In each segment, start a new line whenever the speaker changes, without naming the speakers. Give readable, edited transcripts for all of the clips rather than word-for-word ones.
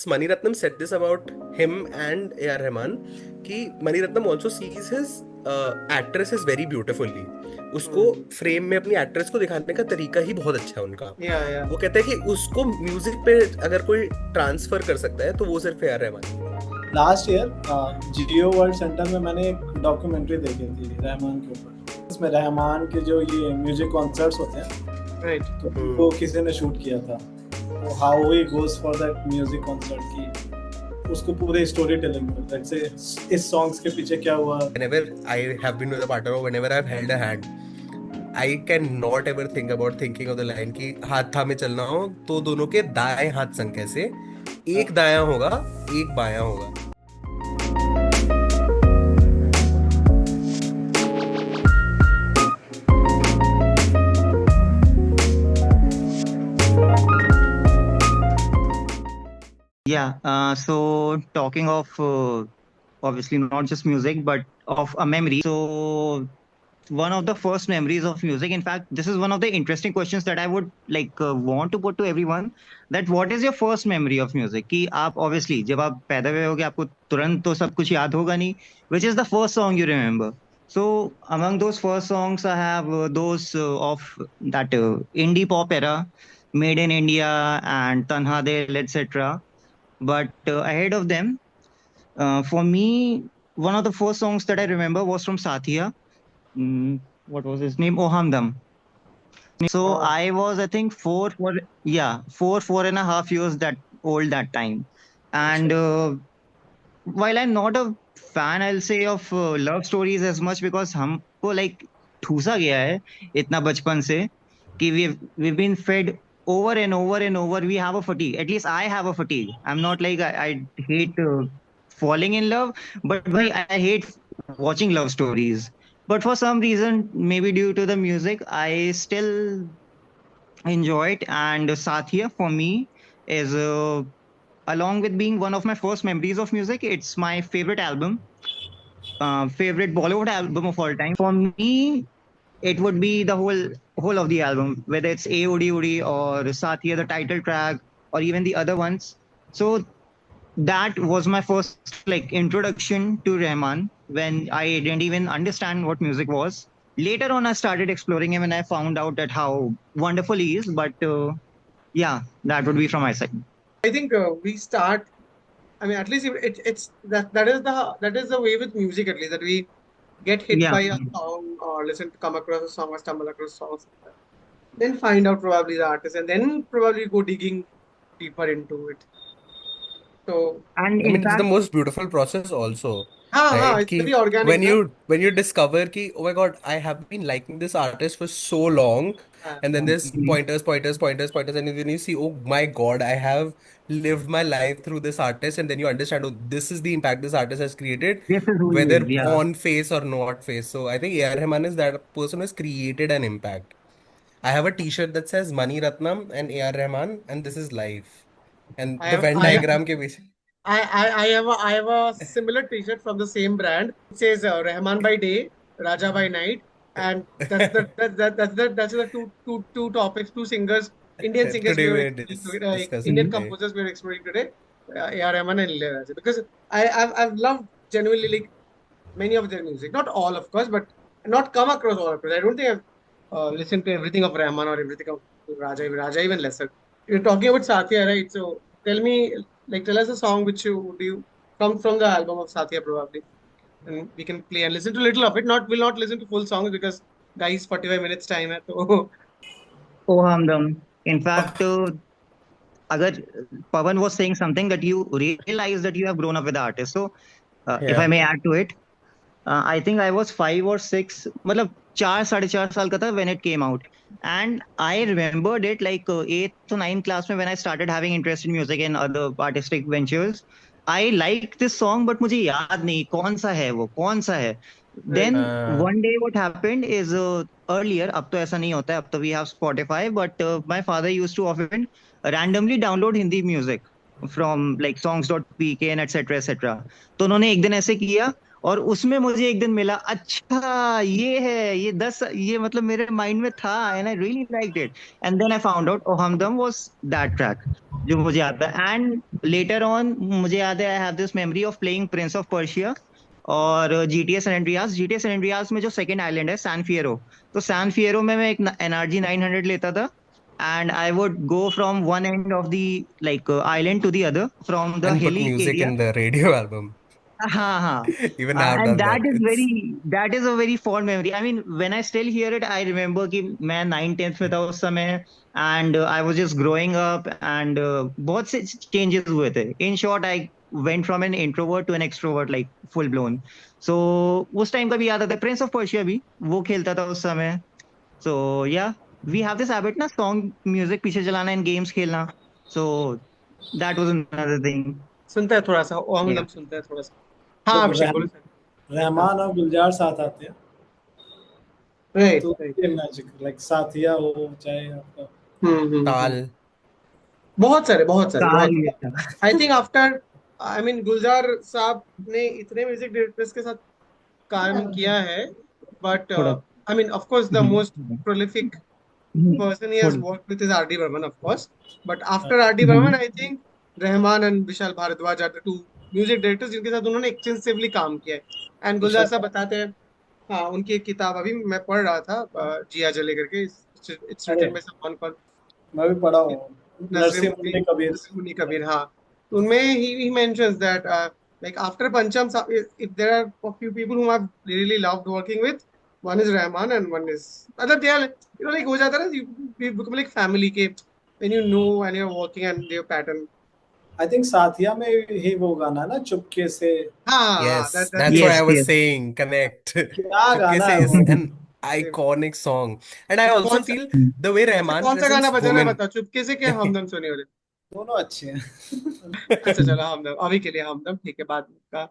Mani Ratnam said this about him and A.R. Rahman कि Mani Ratnam also sees his actresses very beautifully. उसको
Hmm.
Frame में अपनी actress को दिखाने का तरीका ही बहुत अच्छा है उनका.
Yeah, yeah.
वो कहते हैं कि उसको म्यूजिक पे अगर कोई ट्रांसफर कर सकता है तो वो सिर्फ ए आर रहमान.
लास्ट ईयर जियो वर्ल्ड सेंटर में मैंने एक डॉक्यूमेंट्री देखी थी रहमान के ऊपर. इसमें रहमान के जो ये म्यूजिक कॉन्सर्ट्स होते हैं
Right.
तो वो किसी ने शूट किया था. तो how he goes for that music concert की उसको पूरे स्टोरी टेलिंग में लेट्स से इस सॉन्ग्स के पीछे क्या हुआ.
Whenever I have been with a partner or whenever I've held a hand, I can not ever think about thinking of the line कि हाथ थामे चलना हो तो दोनों के दाएं हाथ संग कैसे, एक दायां होगा एक बायां होगा.
Yeah, so talking of obviously not just music, but of a memory. So one of the first memories of music. In fact, this is one of the interesting questions that I would like want to put to everyone. That what is your first memory of music? कि आप obviously जब आप पैदा हुए होगे आपको तुरंत तो सब कुछ याद होगा नहीं. Which is the first song you remember? So among those first songs, I have those of that indie pop era, Made in India and Tanha Del, etc. But ahead of them, for me, one of the first songs that I remember was from Satya. What was his name? Oh Hamdam. So
Oh,
I was, I think, yeah, 4.5 years that old that time. And while I'm not a fan, I'll say of love stories as much because हमको like ठूसा गया है इतना बचपन से कि we've been fed over and over and over. We have a fatigue. At least I have a fatigue. I'm not like I hate falling in love, but I hate watching love stories. But for some reason, maybe due to the music, I still enjoy it. And Satya for me is along with being one of my first memories of music, it's my favorite album, favorite Bollywood album of all time. For me, it would be the whole of the album, whether it's A Odi Odi or Satya, the title track, or even the other ones. So that was my first like introduction to Rahman when I didn't even understand what music was. Later on, I started exploring him and I found out that how wonderful he is. But yeah, that would be from my side.
I think we start. I mean, at least it's that is the way with music at least that we get hit
Yeah.
by a song or come across a song or stumble across songs, then find out probably the artist and then probably go digging deeper into it. So,
And
I
in
mean, it's the
fact,
most beautiful process also, right?
it's
कि
very organic,
when
na?
you discover कि oh my God, I have been liking this artist for so long,
हाँ,
and then there's
Mhm.
pointers, and then you see, oh my God, I have lived my life through this artist, and then you understand, oh, this is the impact this artist has created,
This is who he is.
whether
Yeah.
on face or not face. So I think A.R. Rahman is that person who has created an impact. I have a T-shirt that says Mani Ratnam and A.R. Rahman, and this is life. And
I
the
have
Venn
I
diagram के पीछे.
I have a similar T-shirt from the same brand. It says Rahman by day, Raja by night, and that's the two topics, two singers, Indian singers we
Today
are
we're
exploring today,
discussing
Indian
Mhm.
today.
composers we are exploring today, A.R. Rahman and Ilayaraja. Because I've loved genuinely like many of their music, not all of course, but not come across all of it. I don't think I've listened to everything of Rahman or everything of Raja even lesser. You're talking about Satya, right? So tell me, like, tell us a song which you do you from the album of Satya probably, and we can play and listen to a little of it. Not We'll not listen to full songs because guys, 45 minutes time है तो
Oh, Hamdam. In fact, अगर Pawan was saying something that you realize that you have grown up with the artist. So, if I
Yeah.
may add to it, I think I was 5 or 6, मतलब 4 साढ़े 4 साल का था when it came out, and I remembered it like 8th or 9th class में when I started having interest in music and other artistic ventures. I like this song, but मुझे याद नहीं कौन सा है वो कौन सा है.
right.
Then one day what happened is earlier अब तो ऐसा नहीं होता है अब तो we have Spotify, but my father used to often randomly download Hindi music from like songs.pk and etc etc. तो उन्होंने एक दिन ऐसे किया और उसमें मुझे एक दिन मिला अच्छा ये है ये मतलब मेरे माइंड में था and I really liked it and then I found out ओ हमदम वाज दैट ट्रैक जो मुझे याद है। एंड लेटर ऑन मुझे याद है I have this memory of playing Prince of Persia और GTA San Andreas. GTA San Andreas में जो सेकंड आइलैंड है सैन फियरो, तो सैन फियरो में मैं एक एनआरजी 900 लेता था and I would go from one end of the like island to the other from the
And put
हिली
music
area.
in the radio album.
हाँ हाँ।
Even I have
and
done that.
That is a very fond memory. I mean when I still hear it I remember कि मैं 9th 10th में था उस समय and I was just growing up and बहुत से चेंजेस हुए थे। In short I went from an introvert to an extrovert like full blown. So उस टाइम का भी याद आता है। प्रिंस ऑफ पर्शिया भी वो खेलता था उस समय। सो या वी हैव दिस हैबिट ना सॉन्ग म्यूजिक पीछे चलाना इन गेम्स खेलना। So that was another thing.
सुनता है थोड़ा सा, ओ
या
हमदम सुनता है थोड़ा सा। हाँ
जब
अभिषेक बोलो सर।
रहमान और गुलजार साथ आते हैं
राइट
तो
राइट।
ये मैजिक, लाइक साथिया हो चाहे आपका
Tal.
बहुत सारे
काल
बहुत।
ये था।
I think after, I mean Gulzar sahab ने इतने म्यूजिक डायरेक्टर्स के साथ काम किया है, बट
थोड़ा
I mean of course the most prolific person he has
थोड़ा
worked with is R.D. Burman, of course. But after R.D. Burman, I think Rahman and Vishal Bhardwaj are the two music directors जिनके साथ उन्होंने extensively काम किया है। And गुलजार
विशाल,
साहब बताते हैं, हाँ उनकी एक किताब अभी मैं पढ़ रहा था, जिया जले करके, इट्स
अरे
रिटन बाय समवन कॉल्ड
मैं भी पढ़ा हूँ नरसिम
Nasrimuddin
Munni Kabir.
Nasrimuddin Kabir, हाँ। तो उनमें he mentions that like after Pancham, if there are a few people whom I've really loved working with, one is Rahman and one is other, they are like हो जाता है ना, you become like family के when you know and you're working and their pattern।
I think Saathiya में ही वो गाना है ना, चुपके से।
हाँ
Yes,
that's
that's what I
yes
was
yes.
saying. Connect.
क्या
Chupke
गाना
Se
है
is
वो।
an iconic song. And I
तो
also feel the way
कौन सा
Rahman
गाना
presents
बजाना है
women.
बताओ, चुपके से क्या हमदम सुने वाले?
दोनों अच्छे हैं।
अच्छा चलो हमदम, अभी के लिए हमदम ठीक है, बाद का।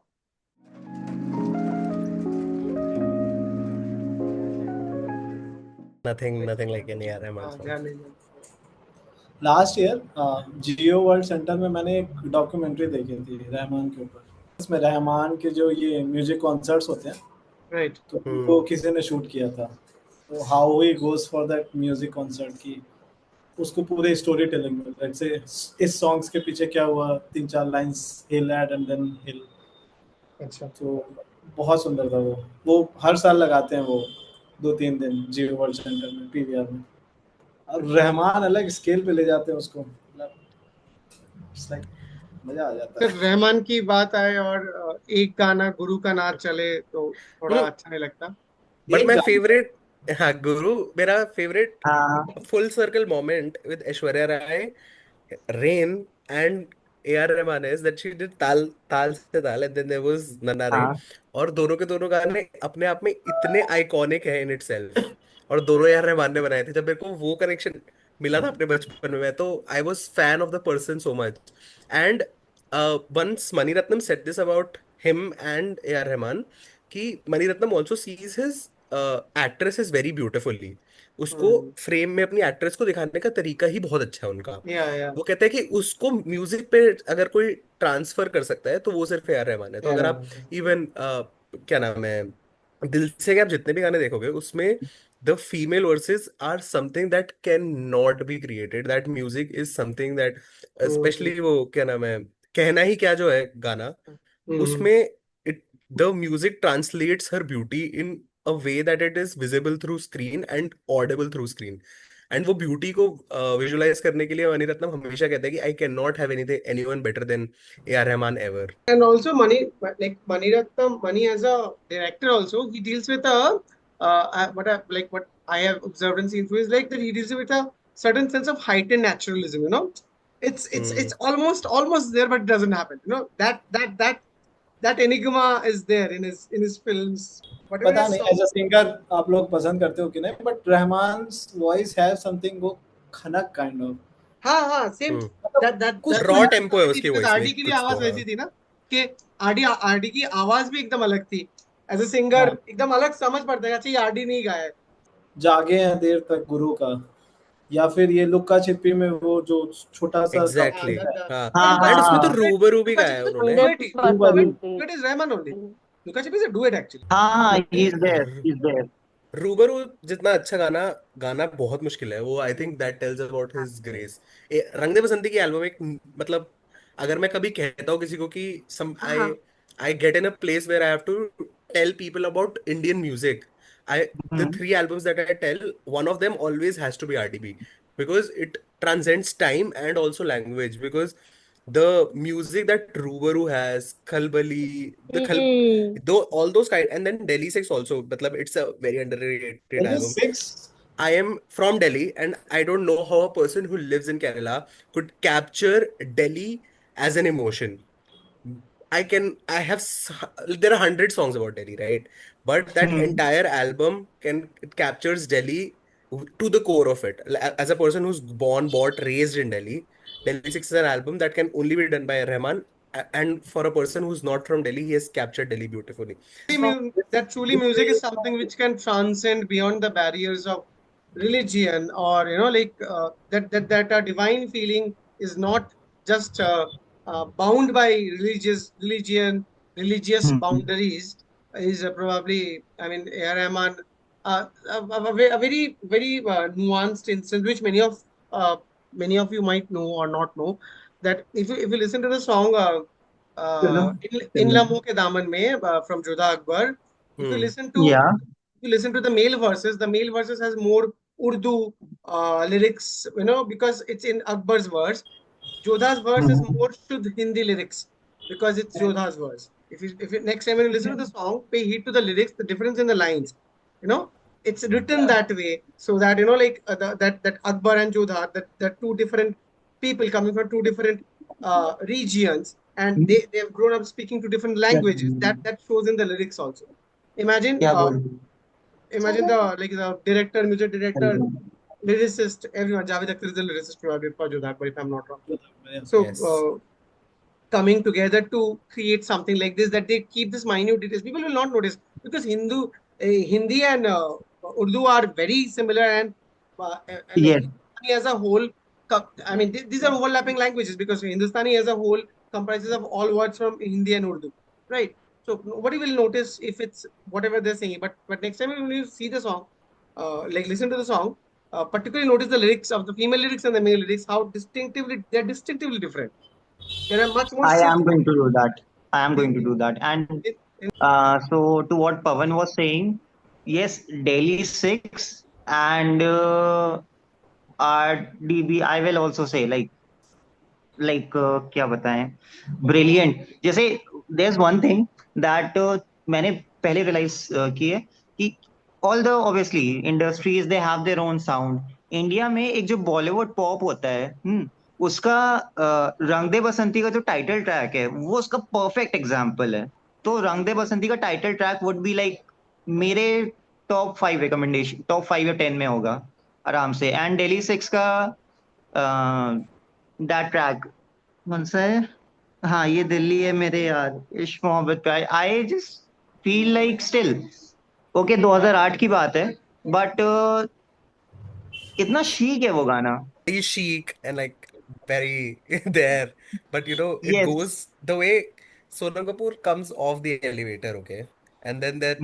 Nothing like any other Rahman
हाँ
song.
ध्यान नहीं।
लास्ट ईयर जियो वर्ल्ड सेंटर में मैंने एक डॉक्यूमेंट्री देखी थी रहमान के ऊपर। इसमें रहमान के जो ये म्यूजिक कॉन्सर्ट्स होते हैं
राइट।
तो उनको किसी ने शूट किया था। तो how he goes for that music concert की उसको पूरे स्टोरी टेलिंग में, लेट्स से इस सॉन्ग्स के पीछे क्या हुआ, 3 4 lines hill add and then hill.
अच्छा
तो बहुत सुंदर था वो हर साल लगाते हैं वो 2 3 दिन जियो वर्ल्ड सेंटर में पीवीआर में। और रहमान अलग स्केल पे ले जाते हैं उसको, मतलब it's like मजा आ जाता
फिर
है।
रहमान की बात आए और एक गाना गुरु का नाच चले तो थोड़ा
मतलब,
अच्छा नहीं लगता।
but
एक
my
गाना
favorite, हाँ गुरु, मेरा favorite
हाँ
full circle moment with Aishwarya Rai, Rain and A.R. Rahman is that she did ताल से ताल and then there was नन्ना रे,
हाँ
और दोनों के दोनों गाने अपने आप में इतने आइकॉनिक है इन itself, और दोनों ए आर रहमान ने बनाए थे। जब मेरे को वो कनेक्शन मिला था अपने बचपन में, मैं तो I was fan of the person so much. And once Mani Ratnam said this about him and A R Rahman कि Mani Ratnam also sees his actress is very beautifully, उसको फ्रेम में अपनी एक्ट्रेस को दिखाने का तरीका ही बहुत अच्छा है उनका।
या
वो कहते हैं कि उसको म्यूजिक पे अगर कोई ट्रांसफर कर सकता है तो वो सिर्फ ए आर रहमान है। तो अगर आप इवन क्या नाम है, दिल से के आप जितने भी गाने देखोगे उसमें the female verses are something that cannot be created. That music is something that especially वो क्या नाम है, कहना ही क्या जो है गाना, उसमें it the music translates her beauty in a way that it is visible through screen and audible through screen. And वो ब्यूटी को विजुलाइज करने के लिए मणिरत्नम हमेशा कहता है कि I can not have anything anyone better than A R Rahman ever.
and also Maniratnam Mani as a director also he deals with a what I have observed and seen through is like that he deals with a certain sense of heightened naturalism, you know. It's almost there but it doesn't happen, you know, that enigma is there in his films, whatever
पता
his
नहीं
songs.
As a singer आप लोग पसंद करते हो कि नहीं, but Rahman voice have something वो खनक काइंड ऑफ।
हाँ सेम
कुछ
that
रॉ टेम्पो है उसकी
because
वॉइस में
आरडी की भी
कुछ
आवाज
तो।
वैसी थी ना, कि आरडी की आवाज भी एकदम अलग थी। एज अ सिंगर
हाँ।
एकदम अलग समझ पड़ता है, अच्छा ये आरडी नहीं गाया है।
जागे हैं देर तक गुरु का, या फिर ये लुक्का छिपी में वो जो छोटा सा
एग्जैक्टली
हाँ,
हाँ,
हाँ
एंड उसमें तो
हाँ
रूबरू भी गाया है उन्होंने।
duet is Rahman only. Luka Chipi is a duet actually.
हाँ, he's there, he's there.
रूबरू जितना अच्छा गाना गाना बहुत मुश्किल है, वो I think that tells about his grace. रंग दे बसंती की एल्बम एक, मतलब अगर मैं कभी कहता हूँ किसी को कि सम आई
हाँ
I get in a place where I have to tell people about Indian music, I the
hmm
three albums that I tell, one of them always has to be RDB, because it transcends time and also language, because the music that Rubaru has, Khalbali,
hmm
though all those kind, and then Delhi Six also, matlab it's a very underrated
daily
album.
Six
I am from Delhi, and I don't know how a person who lives in Kerala could capture Delhi as an emotion. I have, there are 100 songs about Delhi, right? But that
hmm
entire album it captures Delhi to the core of it. As a person who's born, bought, raised in Delhi, Delhi Six is an album that can only be done by Rahman. And for a person who's not from Delhi, he has captured Delhi beautifully.
that truly music is something which can transcend beyond the barriers of religion, or like that a divine feeling is not just bound by religious
hmm
boundaries, is probably, I mean, A.R. Rahman, a very nuanced instance which many of you might know or not know, that if you listen to the song
चलो
in
चलो
Lamho Ke Daman Mein, from Jodha Akbar, if you
Hmm.
listen to
या
if you listen to the male verses has more Urdu lyrics, because it's in Akbar's verse. Jodha's verse is
hmm
more Shuddh Hindi lyrics because it's Jodha's verse. If you next time when you listen to the song, pay heed to the lyrics, the difference in the lines. You know, it's written that way so that like that Akbar and Jodha, that two different people coming from two different regions, and they've grown up speaking two different languages. That shows in the lyrics also. Imagine,
क्या बोल
imagine the director, music director, lyricist, everyone. Javed Akhtar is the lyricist probably for Jodha Akbar, if I'm not wrong. So
Yes.
coming together to create something like this, that they keep this minute details, people will not notice because Hindi and Urdu are very similar, and like
yes
Hindustani as a whole, I mean, these are overlapping languages because Hindustani as a whole comprises of all words from Hindi and Urdu, right? So nobody will notice if it's whatever they're saying, but next time when you see the song, like listen to the song, particularly notice the lyrics of the female lyrics and the male lyrics, how distinctively they're distinctively different. There are much more
I
shifts
am going to do that. I am
in,
going to do that. And
in
so, to what Pavan was saying, yes, Delhi Six and RDB. I will also say क्या बताएं, brilliant. जैसे there's one thing that मैंने पहले realise की है कि all the obviously industries they have their own sound. India में एक जो बॉलीवुड पॉप होता है, उसका रंग दे बसंती का जो टाइटल ट्रैक है वो उसका परफेक्ट एग्जाम्पल है. तो रंग दे बसंती का title track would be like मेरे टॉप 5 रिकमेंडेशन, टॉप 5 या 10 में होगा आराम से. एंड डेली सिक्स का दैट ट्रैक कौन सा है? हाँ, ये दिल्ली है मेरे यार, इश्क मोहब्बत का. I just feel like still okay 2008 की बात है, बट कितना शीक है वो गाना.
Very chic and like very there. But it
yes.
goes the way Sonam Kapoor comes off the elevator, okay? And then that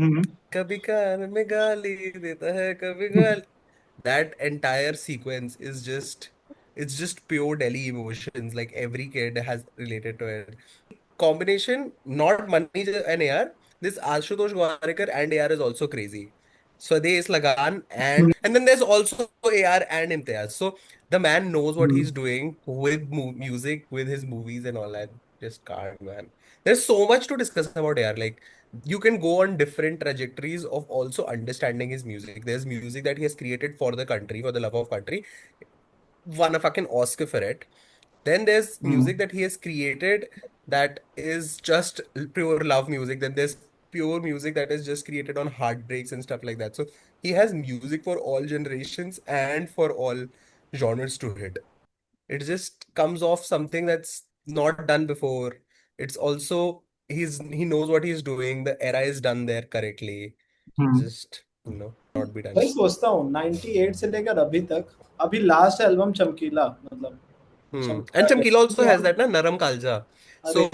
kabhi kaan mein gaali deta hai, kabhi gaali. That entire sequence is it's just pure Delhi emotions. Like every kid has related to it. Combination, not Mani and AR. This Ashutosh Gowariker and AR is also crazy. Swades Lagan and then there's also AR and Imtiaz. So the man knows what he's doing with music, with his movies and all that. Just can't, man. There's so much to discuss about AR. Like you can go on different trajectories of also understanding his music. There's music that he has created for the country, for the love of country, won a fucking Oscar for it. Then there's music that he has created that is just pure love music. Then there's pure music that is just created on heartbreaks and stuff like that. So he has music for all generations and for all genres to hit. It just comes off something that's not done before. It's also he knows what he's doing. The era is done there correctly. Just not be done.
वही सोचता हूँ 98 से लेकर अभी तक. अभी last album चमकीला, मतलब
And
चमकीला
Chamkila also
कैसे
has
हम.
that na Naram Kalja.
अरे
So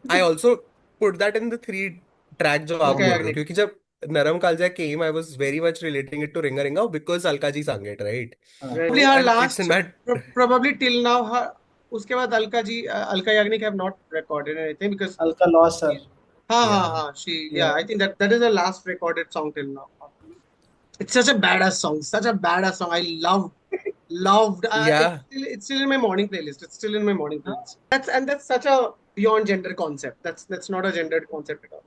I also put that in the three track जो आप
okay,
बोल
I
रहे हो
agree.
क्योंकि जब Naram Kalja came, I was very much relating it to Ringa Ringa because Alka ji sang it, right?
हाँ
Probably
So,
her
and it's in
last,
my
probably till now, her, उसके बाद Alka Yagnik have not recorded anything because
Alka loss sir
yeah,
yeah, I think that is the last recorded song till now. It's such a badass song, such a badass song. I loved.
yeah,
It's still in my morning playlist. It's still in my morning playlist. That's such a beyond gender concept. That's not a gendered concept at all.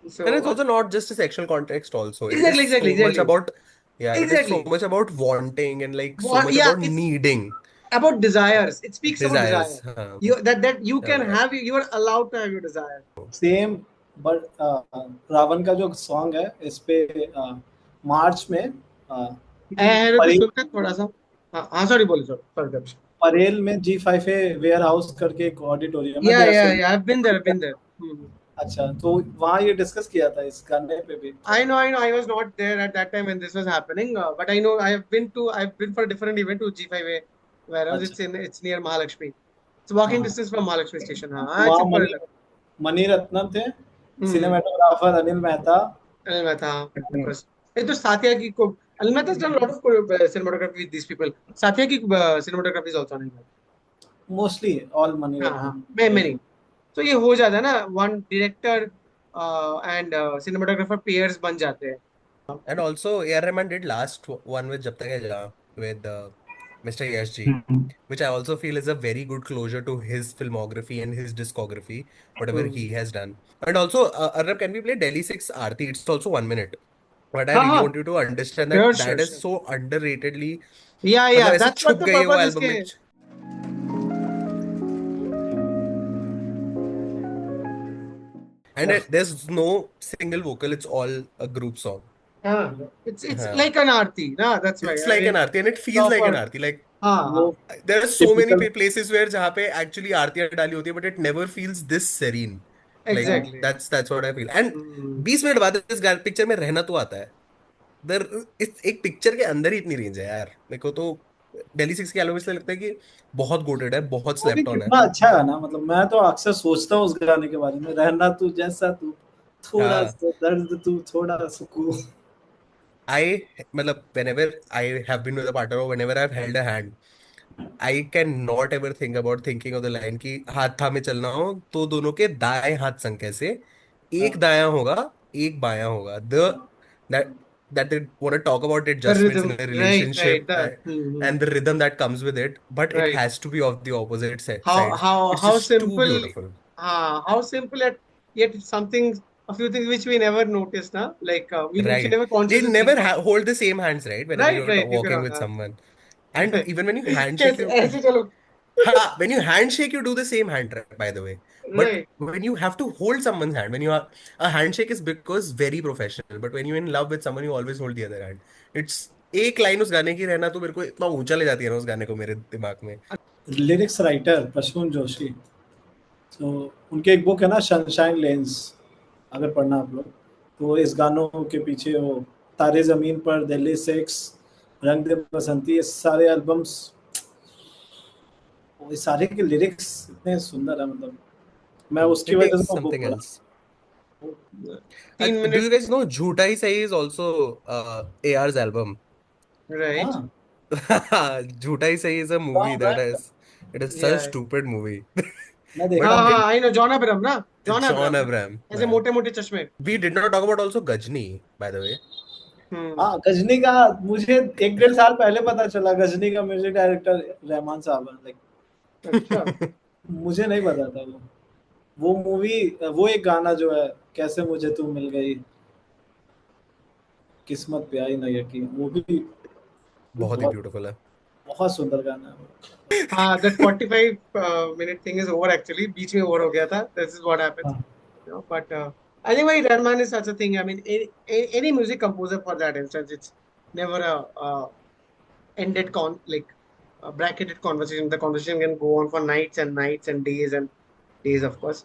and
So
it's also not just a sexual context. Also, it is
exactly, exactly,
so much
exactly,
about yeah, it is so
exactly.
much about wanting and like so much
Yeah,
about
it's
needing
about desires. It speaks about desire.
desires.
That you can
Yeah.
have. You are allowed to have your desire.
Same but Ravan का जो song है इस पे मार्च में
है तो
परेल
सुनते हैं थोड़ा सा. हाँ सॉरी बोलो सॉरी.
परेल में G5A वेयर हाउस करके एक ऑडिटोरियम है,
Yeah,
they are
yeah,
film.
yeah. I've been there. I've been there. Hmm.
अच्छा, तो वहाँ ये डिस्कस किया था इस गाने पे भी.
I know, I know. I was not there at that time when this was happening, but I know I've been for a different event to G5A, whereas
अच्छा,
it's near Mahalakshmi. It's walking
हाँ,
distance from Mahalakshmi station.
तो
It's
वहाँ
in Parel.
Mani Ratnam थे,
Hmm.
Cinematographer Anil Mehta.
Anil Mehta, of course. ये तो साथिया की को Anil Mehta has done a lot of cinematography with these people. साथिया की cinematography is also Anil Mehta.
Mostly all Mani
हाँ,
Ratnam.
many. तो ये हो जाता है ना, one director and cinematographer pairs बन जाते हैं.
And also, A.R. Rahman did last one with Jab Tak Hai Jaan with Mr. Yash Ji,
Mhm.
which I also feel is a very good closure to his filmography and his discography, whatever
Hmm.
he has done. And also, Arnab, can we play Delhi 6 Aarti? It's also 1 minute. But I
हाँ
really
हाँ,
want you to understand that
sure,
that
sure,
is
sure.
so underratedly
Yeah.
मतलब ऐसे
That's what
छुप
the
गई है वो
purpose is.
Album में and
Yeah.
there's no single vocal, it's all a group song.
It's
हाँ.
like an aarti. Nah, that's why.
It's
I
like an
mean,
aarti and it feels like an
proper.
aarti. Like
वो
हाँ.
there are so many
typical
places where जहाँ पे actually आरतियाँ डाली होती है but it never feels this serene. Like
Exactly.
that's what I feel. And
Hmm.
20 minute बाद इस picture में रहना तो आता है. दर इस एक पिक्चर के अंदर ही इतनी रेंज है यार. मेरे को तो दिल्ली सिक्स के एल्बम इसलिए लगता है कि बहुत गोटेड है, बहुत
वो भी
स्लेप्ट ऑन है.
कितना अच्छा गाना, मतलब मैं तो अक्सर सोचता हूँ उस गाने के बारे में, रहना तू जैसा तू, थोड़ा
हाँ.
सा दर्द तू, थोड़ा सुकून.
I मतलब whenever I have been with a partner or whenever I've held a hand, I can not ever think about thinking of the line कि हाथ थामे चलना हो तो दोनों के दाएं हाथ संग से एक
हाँ,
दायां होगा एक बायां होगा the that that they want to talk about
The
adjustments in
rhythm.
a
Right.
relationship
The
and the rhythm that comes with it, but it
right.
has to be of the opposite
How
sides.
how
It's
how
just too
simple.
beautiful.
How simple yet something. A few things which we never noticed, na? Like which we
Right.
never
They
consciously
never
think of.
hold the same hands, right? Whenever
Right.
you're
Right. You
walking
can.
with someone. And even when you handshake,
कैसे ऐसे चलो.
ha, when you handshake, you do the same hand, by the way. But
Right.
when you have to hold someone's hand, when you are a handshake is because very professional. But when you're in love with someone, you always hold the other hand. It's एक line उस गाने की रहना तो मेरे को इतना ऊंचा ले जाती है ना उस गाने को मेरे दिमाग में.
लिरिक्स राइटर प्रसून जोशी, तो उनके एक बुक है ना सनशाइन लेंस, अगर पढ़ना आप लोग, तो इस गानों के पीछे वो तारे जमीन पर, दिल्ली सिक्स, रंग दे बसंती, ये सारे एल्बम्स, ये सारे के लिरिक्स इतने सुंदर है, मतलब मैं उसकी
It
वजह
is
से वो बुक
something
पढ़ा.
else.
3 minute.
Do you guys know Jhoota Hi Sahi is also AR's album?
Right.
हाँ,
Jhoota Hi Sahi is a movie
John
that
Abraham का.
is it is such a
Yeah.
stupid movie.
मैं
हाँ
देखा
But
हूँ.
हाँ, I know John Abraham ना. John
John
Abraham ना.
Abraham.
ऐसे मोटे मोटे चश्मे.
We did not talk about also Gajni, by the way.
Hmm.
हाँ, गजनी का मुझे 1-1.5 साल पहले पता चला, गजनी का म्यूजिक डायरेक्टर रहमान साहब है. लाइक
अच्छा.
मुझे नहीं पता था वो मूवी, वो एक गाना जो है, कैसे मुझे तू मिल गई, किस्मत पे आई ना यकीन, वो भी
बहुत ही
बहुत
ब्यूटीफुल है.
बहुत सुंदर गाना है वो.
हाँ, that 45 minute thing is over actually. बीच में over हो गया था. This is what happens.
हाँ,
But I think why Rahman is such a thing. I mean, any music composer for that instance, it's never a ended like a bracketed conversation. The conversation can go on for nights and nights and days, of course.